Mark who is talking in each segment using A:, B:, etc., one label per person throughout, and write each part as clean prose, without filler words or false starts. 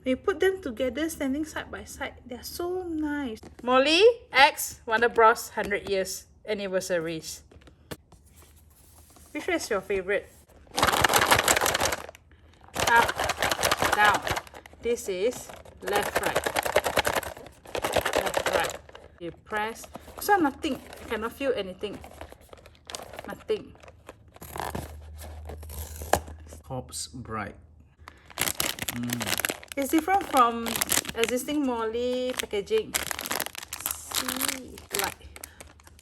A: When you put them together, standing side by side, they're so nice. Molly X Wonder Bros 100 years anniversaries. Which one is your favorite? Up, down. This is left, right. Left, right. You press. So nothing. You cannot feel anything. Nothing.
B: Pops bright.
A: It's different from existing Molly packaging. See, like,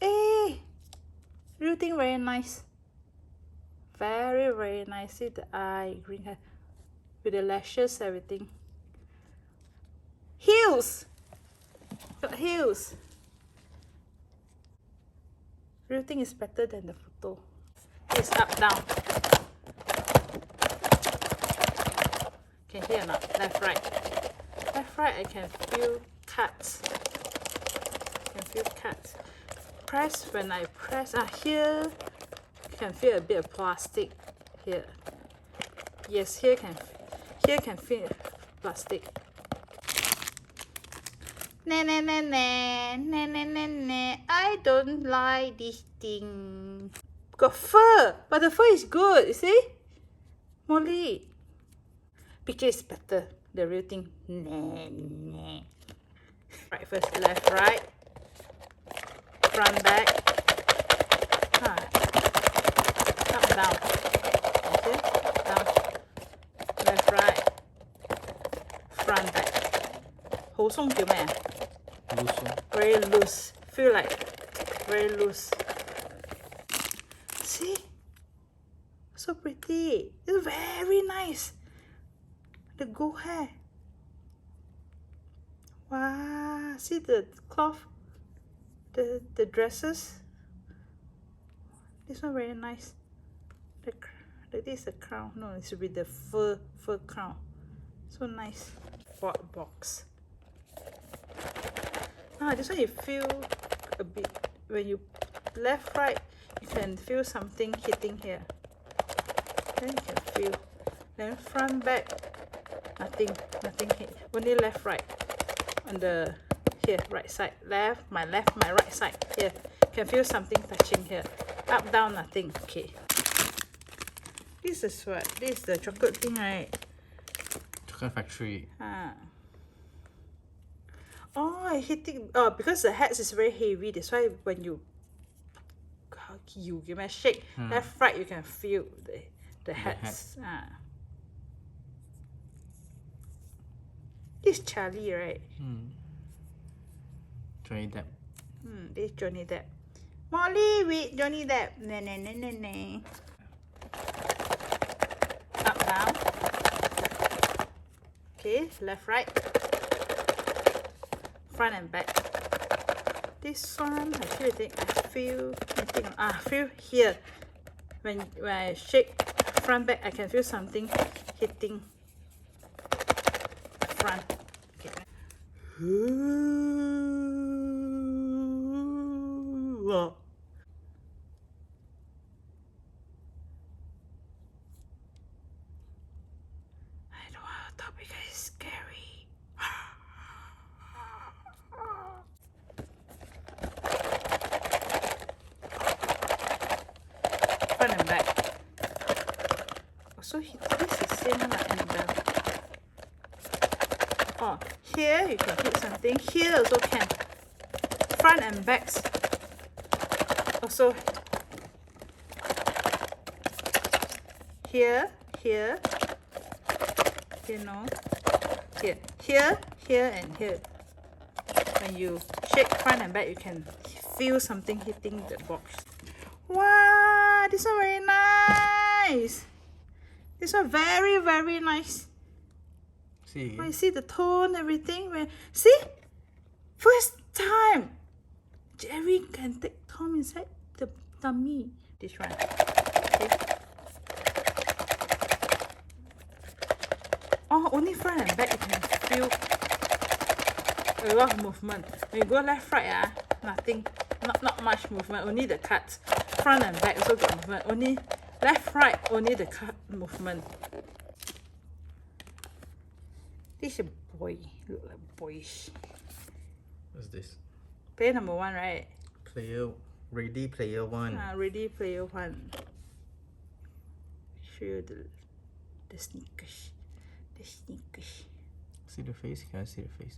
A: hey, real thing very nice. Very, very nice. See the eye, green hair, with the lashes, everything. Heels. Got heels. Real thing is better than the photo. It's up, down. Can hear or not? Left, right. Left, right, I can feel cuts. Can feel cuts. Press, when I press, here, you can feel a bit of plastic here. Yes, here can feel plastic. Nah, nah, nah, nah, nah, nah, nah, nah. I don't like this thing. Got fur, but the fur is good, you see? Molly. Picture is better, the real thing. Nah, nah. Right, first left, right. Front, back. Up, down. Okay, down. Left, right. Front, back. 好鬆叫咩啊？
B: Loose.
A: Very loose. Feel like very loose. See? So pretty. It's very nice. The gold hair. Wow. See the cloth? The dresses? This one very nice. This is the crown. No, it should be the fur crown. So nice. Sport box. This one you feel a bit, when you left, right, you can feel something hitting here. Then you can feel. Then front, back, nothing hit. Only left, right. On the, here, right side. Left, my right side. Here, can feel something touching here. Up, down, nothing. Okay. This is what? This is the chocolate thing, right?
B: Chocolate factory.
A: Oh, I hate it. Because the hats is very heavy. That's why when you give me a shake, left, right, you can feel the hats. This is Charlie, right?
B: Johnny Depp.
A: This is Johnny Depp. Molly with Johnny Depp. Nah, nah, nah, nah, nah. Up, down. Okay, left, right. Front and back. This one, I feel here. When I shake front, back, I can feel something hitting front. Okay. I don't want to talk because it's scary. Front and back. So this is same like Annabelle. Here you can hit something. Here also can. Front and backs. Also here, here, you know, here, and here. When you shake front and back, you can feel something hitting the box. Wow, this one very nice. This one very, very nice.
B: See?
A: Oh, you see the tone, everything. See? First time Jerry can take Tom inside the tummy. This one. Okay. Oh, only front and back you can feel a lot of movement. When you go left, right, nothing. Not much movement. Only the cuts. Front and back also got movement. Only left, right, only the cut movement. This is a boy. Look like boyish.
B: What's this?
A: Player number 1, right?
B: Ready Player One.
A: Ready Player 1. Show you the sneakers. The sneakers.
B: See the face? Can I see the face?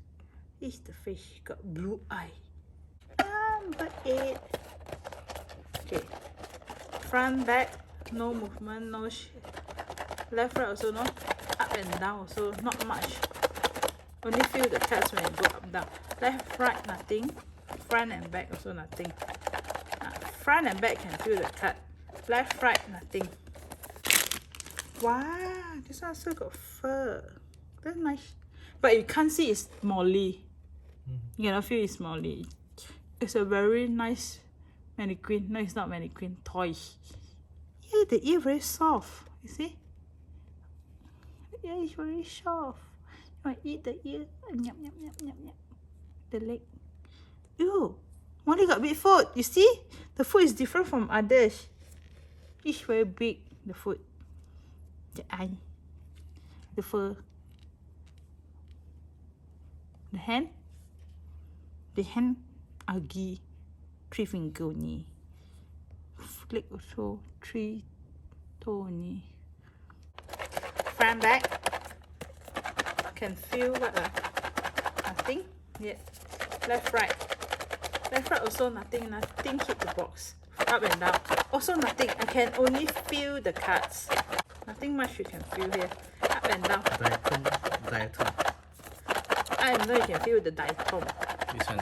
A: This is the face. Got blue eye. Number 8. Okay. Front, back, no movement, no left, right also no. Up and down also not much. Only feel the cuts when you go up, down. Left, right, nothing. Front and back also nothing. Front and back can feel the cut. Left, right, nothing. Wow, this one also got fur. That's nice. But you can't see it's Molly. You cannot feel it's Molly. It's a very nice mannequin. No, it's not mannequin. Toy. Yeah, the ear very soft. You see? The ear is very soft. You want to eat the ear? Yum, yum, yum, yum, yum. The leg. Ew. Molly got big foot. You see? The foot is different from others. It's very big, the foot. The eye. The fur. The hand. The hand ugly. 3 finger only. Leg also 3 toe only. Front back. Can feel what nothing yet. Left right. Left right also nothing. Nothing hit the box. Up and down. Also nothing. I can only feel the cuts. Nothing much you can feel here. Up and down.
B: Diatom.
A: I know you can feel the diatom.
B: This one.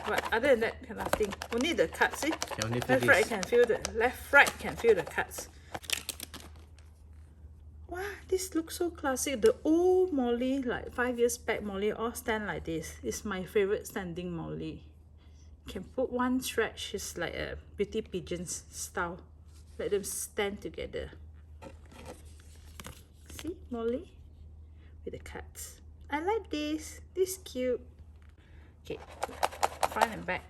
A: But other than that, nothing. Only the cuts. See?
B: Can only feel
A: Left right
B: this.
A: can feel the left right can feel the cuts. Wow, this looks so classic. The old Molly, like 5 years back Molly, all stand like this. It's my favorite standing Molly. Can put one stretch. It's like a beauty pigeons style. Let them stand together. See, Molly with the cuts. I like this. This is cute. Okay, front and back.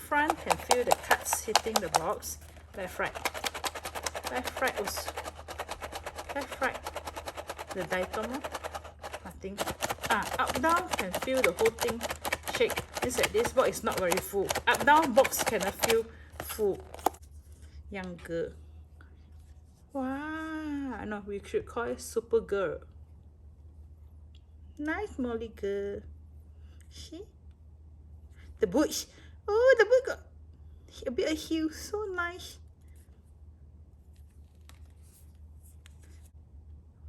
A: Front can feel the cuts hitting the box. Left, right. Left, right also. Left, right. The diatom, nothing. Up, down can feel the whole thing shake. This like this box is not very full. Up, down box cannot feel full. Younger. Wow. No, we should call it Super Girl. Nice Molly girl. See? The boots. Oh, the boot got a bit of heel. So nice.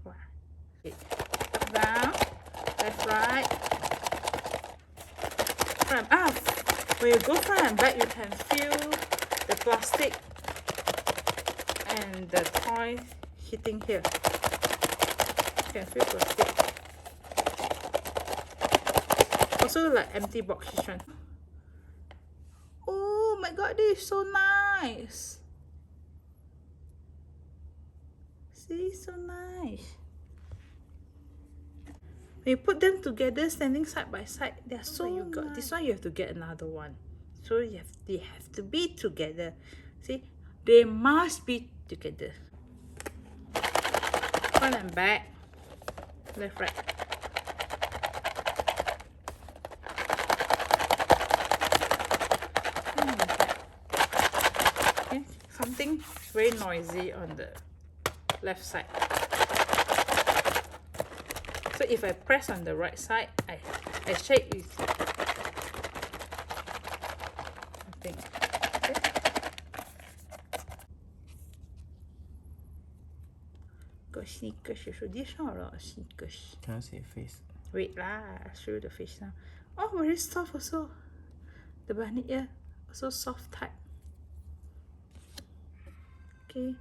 A: Wow. Okay. Up, down. Left, right. Front. When you go front and back, you can feel the plastic and the toy hitting here. You can feel plastic. Also like empty box this one. Oh my god, this is so nice. See, so nice. When you put them together, standing side by side, they're so you got nice. This one you have to get another one. So they have to be together. See, they must be together. Front and back. Left, right. Okay. Something very noisy on the left side. So if I press on the right side, I shake it. Something. Okay. Got sneakers. So this one a lot of sneakers.
B: Can I see your face?
A: Wait lah, I'll show you the face now. Oh, very soft also. The bunny ear also soft type. Okay.